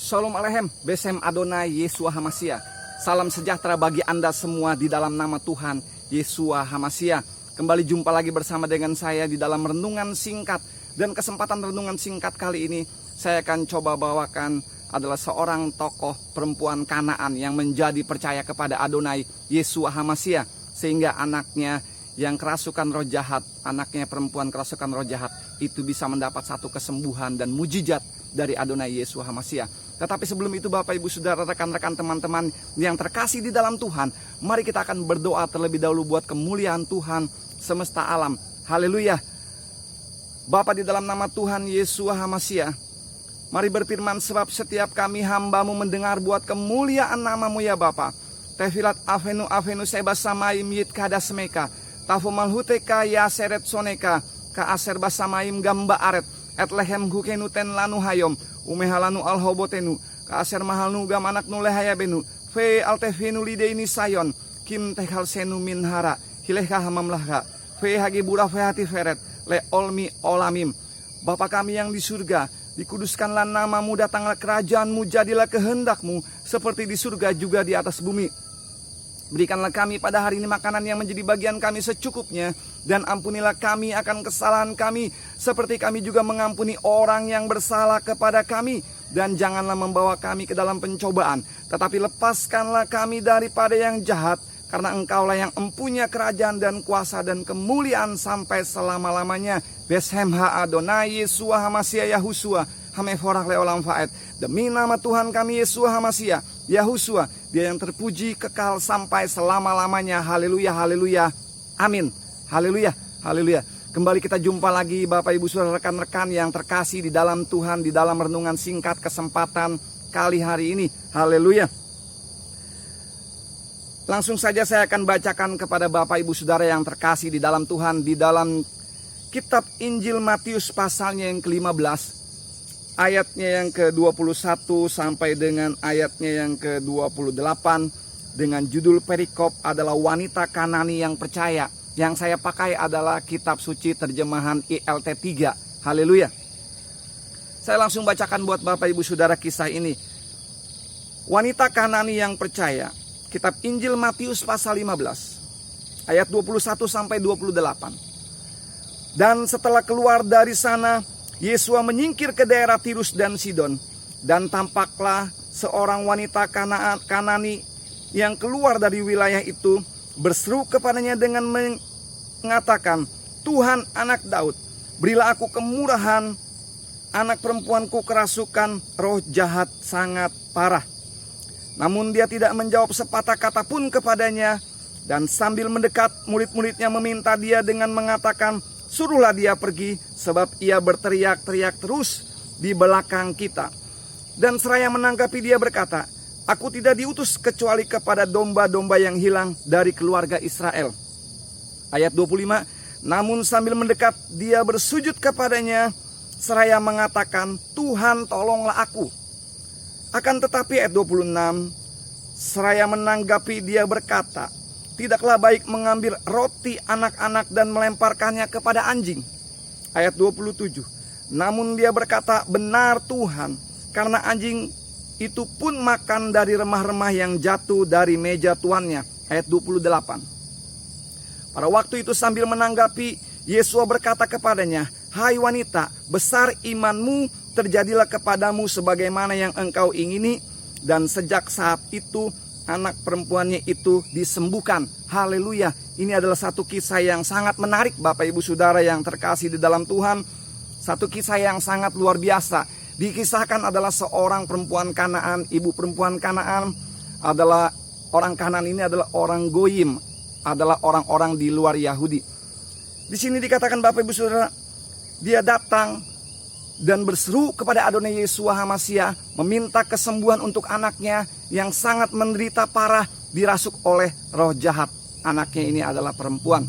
Shalom Aleichem, Besem Adonai Yeshua Hamashiach. Salam sejahtera bagi Anda semua di dalam nama Tuhan Yeshua Hamashiach. Kembali jumpa lagi bersama dengan saya di dalam renungan singkat. Dan kesempatan renungan singkat kali ini saya akan coba bawakan adalah seorang tokoh perempuan Kanaan yang menjadi percaya kepada Adonai Yeshua Hamashiach. Sehingga anaknya yang kerasukan roh jahat, anaknya perempuan kerasukan roh jahat itu bisa mendapat satu kesembuhan dan mujizat dari Adonai Yeshua Hamashiach. Tetapi sebelum itu Bapak Ibu Saudara, rekan-rekan, teman-teman yang terkasih di dalam Tuhan, mari kita akan berdoa terlebih dahulu buat kemuliaan Tuhan semesta alam. Haleluya. Bapa, di dalam nama Tuhan Yeshua Hamashiach, mari berfirman, sebab setiap kami hamba-Mu mendengar buat kemuliaan nama-Mu ya Bapa. Tefilat avenu sebas samaim yit kadas meka tafu malhuteka ya seret soneka ka aser basamaim gamba aret et lehem hukenuten lanu hayom umehalanu alhobotenu ka aser mahalnu gam anak nulehaya benu fe altefinu lideini sayon kim tehal senu minhara hilehka hamamlahka fe hagi bura fe hati feret le olmi olamim. Bapa kami yang di surga, dikuduskanlah nama-Mu, datanglah kerajaan-Mu, jadilah kehendak-Mu seperti di surga juga di atas bumi. Berikanlah kami pada hari ini makanan yang menjadi bagian kami secukupnya, dan ampunilah kami akan kesalahan kami seperti kami juga mengampuni orang yang bersalah kepada kami. Dan janganlah membawa kami ke dalam pencobaan, tetapi lepaskanlah kami daripada yang jahat, karena Engkaulah yang empunya kerajaan dan kuasa dan kemuliaan sampai selama-lamanya. Beshem ha Adonai Yeshua Hamashiach Yahushua Hameforach leolam faed. Demi nama Tuhan kami Yeshua Hamashiach Yahushua, Dia yang terpuji kekal sampai selama-lamanya. Haleluya, haleluya, amin. Haleluya, haleluya. Kembali kita jumpa lagi Bapak Ibu Saudara, rekan-rekan yang terkasih di dalam Tuhan, di dalam renungan singkat kesempatan kali hari ini. Haleluya. Langsung saja saya akan bacakan kepada Bapak Ibu Saudara yang terkasih di dalam Tuhan, di dalam kitab Injil Matius pasalnya yang ke-15, ayatnya yang ke-21 sampai dengan ayatnya yang ke-28, dengan judul perikop adalah wanita Kanani yang percaya. Yang saya pakai adalah kitab suci terjemahan ILT 3. Haleluya. Saya langsung bacakan buat Bapak Ibu Saudara kisah ini. Wanita Kanani yang percaya. Kitab Injil Matius pasal 15 ayat 21 sampai 28. Dan setelah keluar dari sana, Yesua menyingkir ke daerah Tirus dan Sidon, dan tampaklah seorang wanita Kanani yang keluar dari wilayah itu berseru kepadanya dengan mengatakan, Tuhan anak Daud, berilah aku kemurahan, anak perempuanku kerasukan roh jahat sangat parah. Namun dia tidak menjawab sepatah kata pun kepadanya, dan sambil mendekat murid-muridnya meminta dia dengan mengatakan, suruhlah dia pergi, sebab ia berteriak-teriak terus di belakang kita. Dan seraya menanggapi dia berkata, aku tidak diutus kecuali kepada domba-domba yang hilang dari keluarga Israel. Ayat 25, namun sambil mendekat dia bersujud kepadanya, seraya mengatakan, Tuhan tolonglah aku. Akan tetapi ayat 26, seraya menanggapi dia berkata, tidaklah baik mengambil roti anak-anak dan melemparkannya kepada anjing. Ayat 27, namun dia berkata, benar Tuhan, karena anjing itu pun makan dari remah-remah yang jatuh dari meja tuannya. Ayat 28. Pada waktu itu sambil menanggapi, Yesua berkata kepadanya, hai wanita, besar imanmu, terjadilah kepadamu sebagaimana yang engkau ingini. Dan sejak saat itu anak perempuannya itu disembuhkan. Haleluya. Ini adalah satu kisah yang sangat menarik Bapak Ibu Saudara yang terkasih di dalam Tuhan. Satu kisah yang sangat luar biasa. Dikisahkan adalah seorang perempuan Kanaan. Ibu perempuan Kanaan adalah orang Kanaan, ini adalah orang Goyim, adalah orang-orang di luar Yahudi. Di sini dikatakan Bapak Ibu Saudara, dia datang dan berseru kepada Adonai Yeshua Hamashiach, meminta kesembuhan untuk anaknya yang sangat menderita parah, dirasuk oleh roh jahat. Anaknya ini adalah perempuan.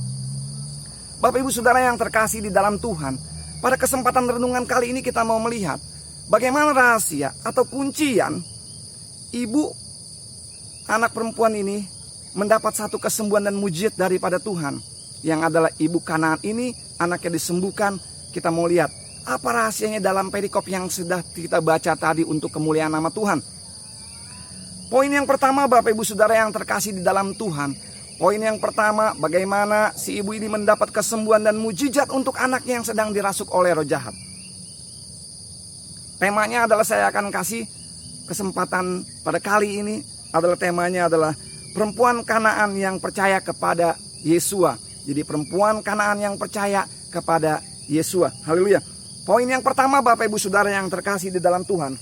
Bapak Ibu Saudara yang terkasih di dalam Tuhan, pada kesempatan renungan kali ini kita mau melihat bagaimana rahasia atau kuncian ibu anak perempuan ini mendapat satu kesembuhan dan mujizat daripada Tuhan. Yang adalah ibu Kanaan ini, anaknya disembuhkan. Kita mau lihat Apa rahasianya dalam perikop yang sudah kita baca tadi untuk kemuliaan nama Tuhan? Poin yang pertama, Bapak Ibu Saudara yang terkasih di dalam Tuhan. Poin yang pertama, bagaimana si ibu ini mendapat kesembuhan dan mujizat untuk anaknya yang sedang dirasuk oleh roh jahat. Temanya adalah, saya akan kasih kesempatan pada kali ini adalah temanya adalah perempuan Kanaan yang percaya kepada Yesua. Jadi perempuan Kanaan yang percaya kepada Yesua. Haleluya. Poin yang pertama, Bapak Ibu Saudara yang terkasih di dalam Tuhan,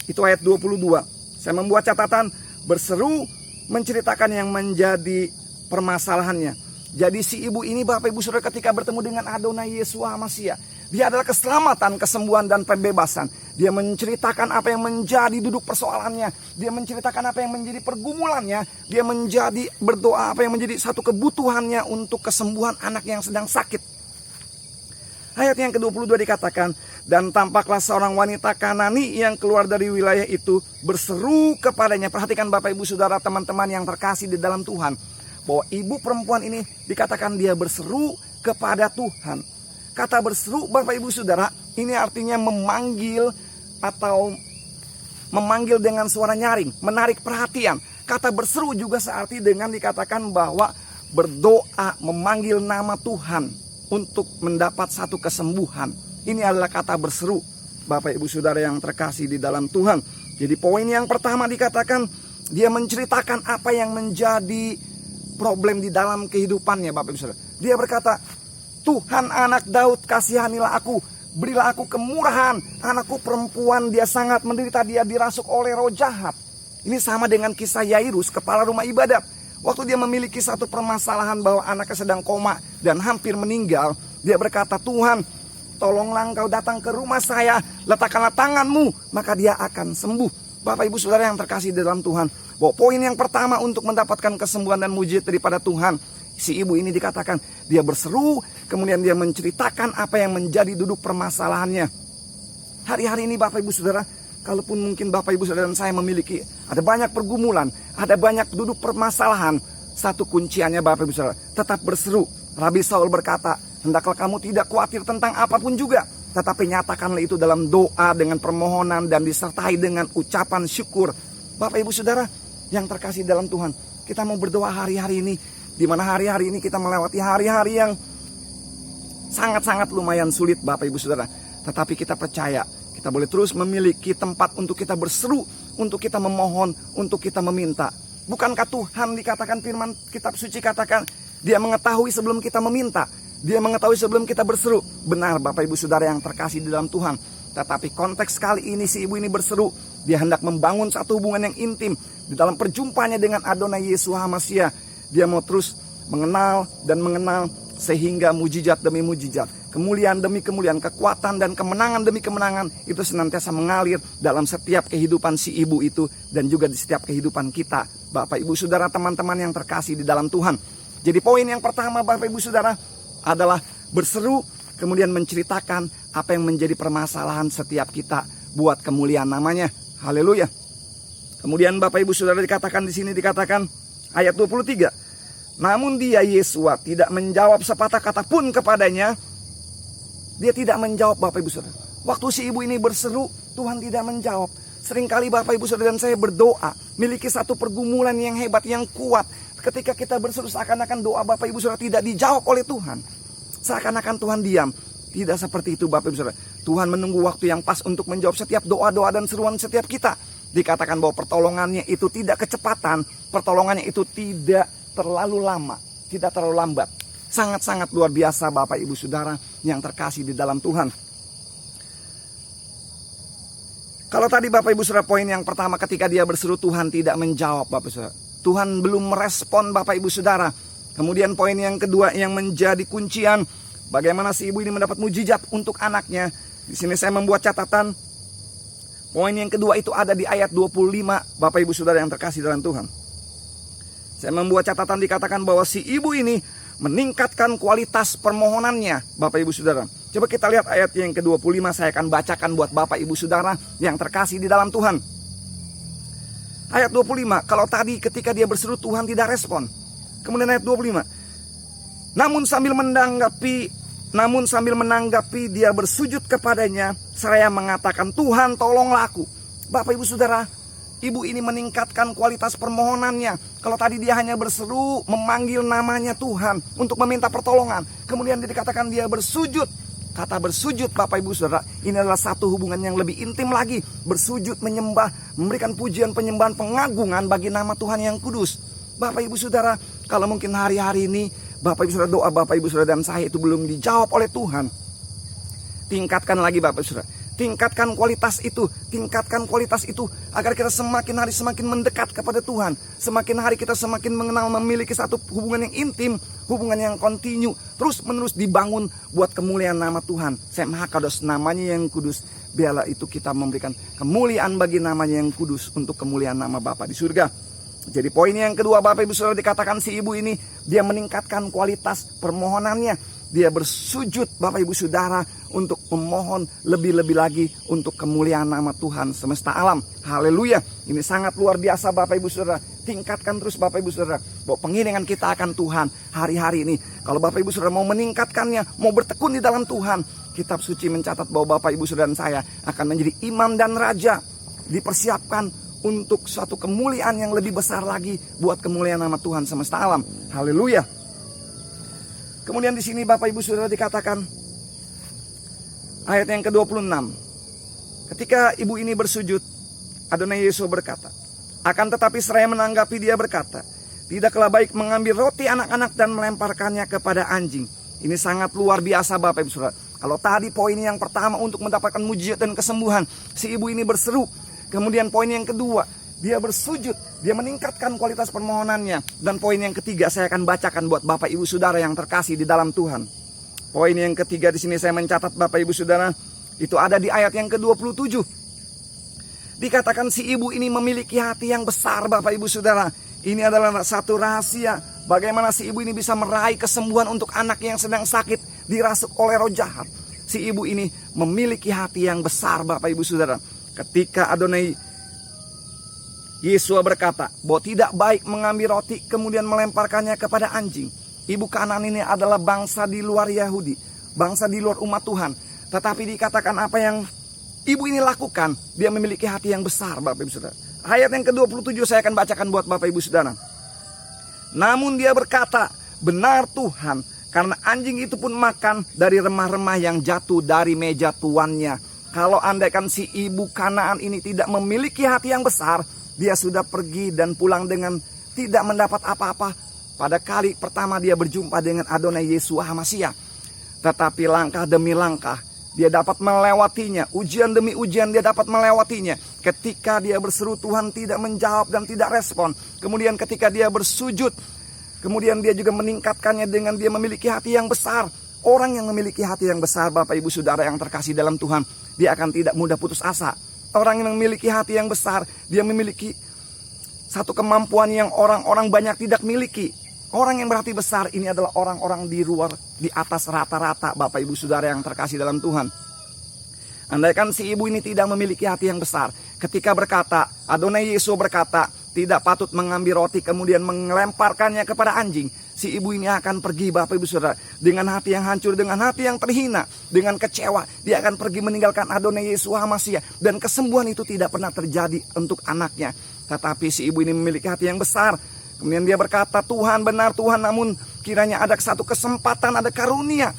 itu ayat 22. Saya membuat catatan, berseru menceritakan yang menjadi permasalahannya. Jadi si ibu ini, Bapak Ibu Saudara, ketika bertemu dengan Adonai Yesua Masya, dia adalah keselamatan, kesembuhan, dan pembebasan. Dia menceritakan apa yang menjadi duduk persoalannya. Dia menceritakan apa yang menjadi pergumulannya. Dia menjadi berdoa apa yang menjadi satu kebutuhannya untuk kesembuhan anak yang sedang sakit. Ayat yang ke-22 dikatakan, dan tampaklah seorang wanita Kanani yang keluar dari wilayah itu berseru kepadanya. Perhatikan Bapak Ibu Saudara, teman-teman yang terkasih di dalam Tuhan, bahwa ibu perempuan ini dikatakan dia berseru kepada Tuhan. Kata berseru, Bapak Ibu Saudara, ini artinya memanggil atau memanggil dengan suara nyaring, menarik perhatian. Kata berseru juga searti dengan dikatakan bahwa berdoa, memanggil nama Tuhan untuk mendapat satu kesembuhan. Ini adalah kata berseru, Bapak Ibu Saudara yang terkasih di dalam Tuhan. Jadi poin yang pertama dikatakan, dia menceritakan apa yang menjadi problem di dalam kehidupannya, Bapak Ibu Saudara. Dia berkata, Tuhan anak Daud, kasihanilah aku, berilah aku kemurahan. Anakku perempuan, dia sangat menderita, dia dirasuk oleh roh jahat. Ini sama dengan kisah Yairus, kepala rumah ibadat. Waktu dia memiliki satu permasalahan bahwa anaknya sedang koma dan hampir meninggal, dia berkata, Tuhan, tolonglah engkau datang ke rumah saya, letakkanlah tanganmu, maka dia akan sembuh. Bapak Ibu Saudara yang terkasih di dalam Tuhan, bahwa poin yang pertama untuk mendapatkan kesembuhan dan mujizat daripada Tuhan, si ibu ini dikatakan, dia berseru, kemudian dia menceritakan apa yang menjadi duduk permasalahannya. Hari-hari ini Bapak Ibu Saudara, kalaupun mungkin Bapak Ibu Saudara dan saya memiliki, ada banyak pergumulan, ada banyak duduk permasalahan, satu kunciannya Bapak Ibu Saudara, tetap berseru. Rabi Saul berkata, hendaklah kamu tidak khawatir tentang apapun juga, tetapi nyatakanlah itu dalam doa dengan permohonan dan disertai dengan ucapan syukur. Bapak Ibu Saudara yang terkasih dalam Tuhan, kita mau berdoa hari-hari ini, di mana hari-hari ini kita melewati hari-hari yang sangat-sangat lumayan sulit Bapak Ibu Saudara. Tetapi kita percaya, kita boleh terus memiliki tempat untuk kita berseru, untuk kita memohon, untuk kita meminta. Bukankah Tuhan dikatakan firman kitab suci katakan, dia mengetahui sebelum kita meminta, dia mengetahui sebelum kita berseru. Benar Bapak Ibu Saudara yang terkasih di dalam Tuhan. Tetapi konteks kali ini si ibu ini berseru, dia hendak membangun satu hubungan yang intim di dalam perjumpaannya dengan Adonai Yesus Masya. Dia mau terus mengenal dan mengenal sehingga mujizat demi mujizat, kemuliaan demi kemuliaan, kekuatan dan kemenangan demi kemenangan itu senantiasa mengalir dalam setiap kehidupan si ibu itu dan juga di setiap kehidupan kita, Bapak Ibu Saudara, teman-teman yang terkasih di dalam Tuhan. Jadi poin yang pertama Bapak Ibu Saudara adalah berseru, kemudian menceritakan apa yang menjadi permasalahan setiap kita buat kemuliaan namanya. Haleluya. Kemudian Bapak Ibu Saudara dikatakan di sini, dikatakan ayat 23. Namun dia Yesua tidak menjawab sepatah kata pun kepadanya. Dia tidak menjawab Bapak Ibu Saudara. Waktu si ibu ini berseru, Tuhan tidak menjawab. Seringkali Bapak Ibu Saudara dan saya berdoa, miliki satu pergumulan yang hebat, yang kuat. Ketika kita berseru, seakan-akan doa Bapak Ibu Saudara tidak dijawab oleh Tuhan. Seakan-akan Tuhan diam. Tidak seperti itu Bapak Ibu Saudara. Tuhan menunggu waktu yang pas untuk menjawab setiap doa-doa dan seruan setiap kita. Dikatakan bahwa pertolongannya itu tidak kecepatan, pertolongannya itu tidak terlalu lama, tidak terlalu lambat. Sangat-sangat luar biasa Bapak Ibu Saudara yang terkasih di dalam Tuhan. Kalau tadi Bapak Ibu Saudara poin yang pertama ketika dia berseru Tuhan tidak menjawab Bapak Saudara. Tuhan belum merespon Bapak Ibu Saudara. Kemudian poin yang kedua yang menjadi kuncian, bagaimana si ibu ini mendapat mujizat untuk anaknya. Di sini saya membuat catatan. Poin yang kedua itu ada di ayat 25 Bapak Ibu Saudara yang terkasih dalam Tuhan. Saya membuat catatan dikatakan bahwa si ibu ini meningkatkan kualitas permohonannya Bapak Ibu Saudara. Coba kita lihat ayat yang ke-25, saya akan bacakan buat Bapak Ibu Saudara yang terkasih di dalam Tuhan. Ayat 25, kalau tadi ketika dia berseru Tuhan tidak respon. Kemudian ayat 25. Namun sambil menanggapi Namun sambil menanggapi dia bersujud kepadanya seraya mengatakan, Tuhan tolonglah aku. Bapak ibu saudara, ibu ini meningkatkan kualitas permohonannya. Kalau tadi dia hanya berseru memanggil namanya Tuhan untuk meminta pertolongan, kemudian dia dikatakan dia bersujud. Kata bersujud Bapak ibu saudara, ini adalah satu hubungan yang lebih intim lagi. Bersujud, menyembah, memberikan pujian, penyembahan, pengagungan bagi nama Tuhan yang kudus. Bapak ibu saudara, kalau mungkin hari-hari ini Bapak ibu saudara, doa Bapak ibu saudara dan saya itu belum dijawab oleh Tuhan, tingkatkan lagi Bapak ibu saudara. Tingkatkan kualitas itu, agar kita semakin hari semakin mendekat kepada Tuhan. Semakin hari kita semakin mengenal, memiliki satu hubungan yang intim, hubungan yang kontinu, terus menerus dibangun buat kemuliaan nama Tuhan. Maha Kados, namanya yang kudus. Biarlah itu kita memberikan kemuliaan bagi namanya yang kudus untuk kemuliaan nama Bapa di surga. Jadi poin yang kedua Bapak ibu saudara, dikatakan si ibu ini dia meningkatkan kualitas permohonannya. Dia bersujud Bapak ibu saudara untuk memohon lebih-lebih lagi untuk kemuliaan nama Tuhan semesta alam. Haleluya. Ini sangat luar biasa Bapak ibu saudara. Tingkatkan terus Bapak ibu saudara bahwa pengiringan kita akan Tuhan hari-hari ini. Kalau Bapak ibu saudara mau meningkatkannya, mau bertekun di dalam Tuhan, kitab suci mencatat bahwa Bapak ibu saudara dan saya akan menjadi imam dan raja, dipersiapkan untuk suatu kemuliaan yang lebih besar lagi buat kemuliaan nama Tuhan semesta alam. Haleluya. Kemudian di sini Bapak ibu saudara dikatakan ayat yang ke-26. Ketika ibu ini bersujud, Adonai Yesus berkata, akan tetapi seraya menanggapi dia berkata, tidaklah baik mengambil roti anak-anak dan melemparkannya kepada anjing. Ini sangat luar biasa Bapak ibu saudara. Kalau tadi poin yang pertama untuk mendapatkan mujizat dan kesembuhan, si ibu ini berseru. Kemudian poin yang kedua, dia bersujud, dia meningkatkan kualitas permohonannya. Dan poin yang ketiga saya akan bacakan buat Bapak Ibu Saudara yang terkasih di dalam Tuhan. Poin yang ketiga di sini saya mencatat Bapak Ibu Saudara, itu ada di ayat yang ke-27. Dikatakan si ibu ini memiliki hati yang besar Bapak Ibu Saudara. Ini adalah satu rahasia bagaimana si ibu ini bisa meraih kesembuhan untuk anak yang sedang sakit, dirasuk oleh roh jahat. Si ibu ini memiliki hati yang besar Bapak Ibu Saudara. Ketika Adonai Yesus berkata bahwa tidak baik mengambil roti kemudian melemparkannya kepada anjing. Ibu Kanaan ini adalah bangsa di luar Yahudi, bangsa di luar umat Tuhan. Tetapi dikatakan apa yang ibu ini lakukan, dia memiliki hati yang besar Bapak Ibu Saudara. Ayat yang ke-27 saya akan bacakan buat Bapak Ibu Saudara. Namun dia berkata, benar Tuhan, karena anjing itu pun makan dari remah-remah yang jatuh dari meja tuannya. Kalau andaikan si ibu Kanaan ini tidak memiliki hati yang besar, dia sudah pergi dan pulang dengan tidak mendapat apa-apa pada kali pertama dia berjumpa dengan Adonai Yesus HaMasiah. Tetapi langkah demi langkah dia dapat melewatinya, ujian demi ujian dia dapat melewatinya. Ketika dia berseru Tuhan tidak menjawab dan tidak respon. Kemudian ketika dia bersujud, kemudian dia juga meningkatkannya dengan dia memiliki hati yang besar. Orang yang memiliki hati yang besar Bapak Ibu Saudara yang terkasih dalam Tuhan, dia akan tidak mudah putus asa. Orang yang memiliki hati yang besar, dia memiliki satu kemampuan yang orang-orang banyak tidak miliki. Orang yang berhati besar ini adalah orang-orang di luar, di atas rata-rata Bapak Ibu Saudara yang terkasih dalam Tuhan. Andaikan si ibu ini tidak memiliki hati yang besar, ketika berkata, Adonai Yesus berkata, tidak patut mengambil roti kemudian melemparkannya kepada anjing. Si ibu ini akan pergi Bapak Ibu Saudara dengan hati yang hancur, dengan hati yang terhina, dengan kecewa. Dia akan pergi meninggalkan Adonai Yesus HaMasiah. Dan kesembuhan itu tidak pernah terjadi untuk anaknya. Tetapi si ibu ini memiliki hati yang besar. Kemudian dia berkata, Tuhan benar Tuhan, namun kiranya ada satu kesempatan, ada karunia.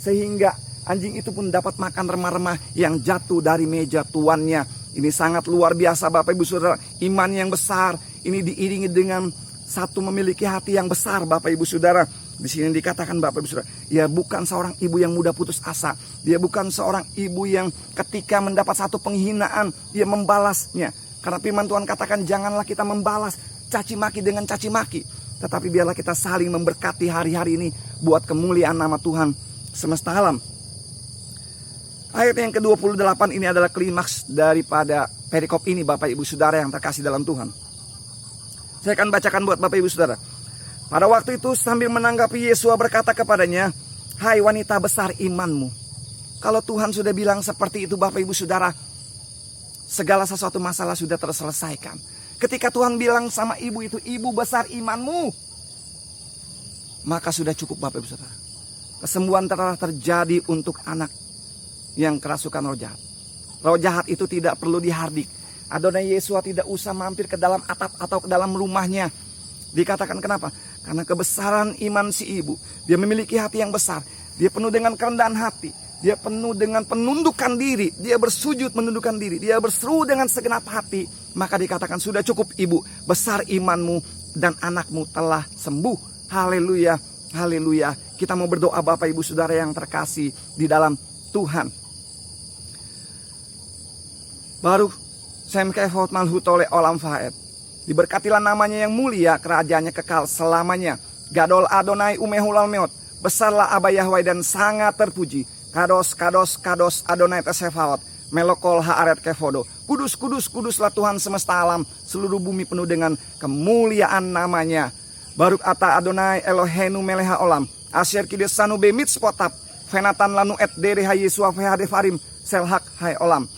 Sehingga anjing itu pun dapat makan remah-remah yang jatuh dari meja tuannya. Ini sangat luar biasa Bapak Ibu Saudara. Iman yang besar ini diiringi dengan satu memiliki hati yang besar Bapak Ibu Saudara. Di sini dikatakan Bapak Ibu Saudara, ia bukan seorang ibu yang mudah putus asa. Dia bukan seorang ibu yang ketika mendapat satu penghinaan, dia membalasnya. Karena firman Tuhan katakan janganlah kita membalas caci maki dengan caci maki. Tetapi biarlah kita saling memberkati hari-hari ini buat kemuliaan nama Tuhan semesta alam. Ayat yang ke-28 ini adalah klimaks daripada perikop ini Bapak Ibu Saudara yang terkasih dalam Tuhan. Saya akan bacakan buat Bapak Ibu Saudara. Pada waktu itu sambil menanggapi Yesus berkata kepadanya, hai wanita besar imanmu. Kalau Tuhan sudah bilang seperti itu Bapak Ibu Saudara, segala sesuatu masalah sudah terselesaikan. Ketika Tuhan bilang sama ibu itu, ibu besar imanmu, maka sudah cukup Bapak Ibu Saudara. Kesembuhan telah terjadi untuk anak yang kerasukan roh jahat. Roh jahat itu tidak perlu dihardik. Adonai Yesua tidak usah mampir ke dalam atap atau ke dalam rumahnya. Dikatakan kenapa? Karena kebesaran iman si ibu. Dia memiliki hati yang besar. Dia penuh dengan kerendahan hati. Dia penuh dengan penundukan diri. Dia bersujud menundukkan diri. Dia berseru dengan segenap hati. Maka dikatakan sudah cukup ibu. Besar imanmu dan anakmu telah sembuh. Haleluya. Haleluya. Kita mau berdoa Bapak Ibu Saudara yang terkasih di dalam Tuhan. Baruch Shem Kevod Malhut oleh Olam Faed. Diberkatilah namanya yang mulia, kerajaannya kekal selamanya. Gadol Adonai Umehulal Meot. Besarlah Aba Yahweh dan sangat terpuji. Kados, kados, kados Adonai Tesefaot. Melokol Haaret Kevodo. Kudus, kudus, kuduslah Tuhan semesta alam. Seluruh bumi penuh dengan kemuliaan namanya. Baruch ata Adonai Eloheinu meleha olam. Asyer kidesanu bemit spotap. Fenatan lanu et dere ha Yesua fehadefarim. Selhak hai olam.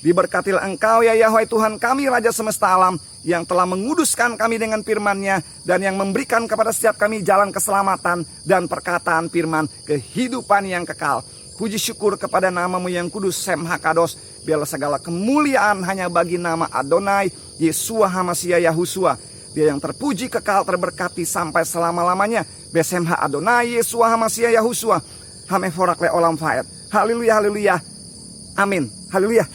Diberkatilah engkau ya Yahweh Tuhan kami Raja semesta alam, yang telah menguduskan kami dengan firman-Nya dan yang memberikan kepada setiap kami jalan keselamatan dan perkataan firman kehidupan yang kekal. Puji syukur kepada namamu yang kudus Shem Hakados. Biarlah segala kemuliaan hanya bagi nama Adonai Yesua Hamashiach Yahusua. Dia yang terpuji kekal terberkati sampai selama-lamanya. Besem ha Adonai Yesua Hamashiach Yahusua. Hameforak le olam faed. Haleluya, haleluya. Amin. Haleluya.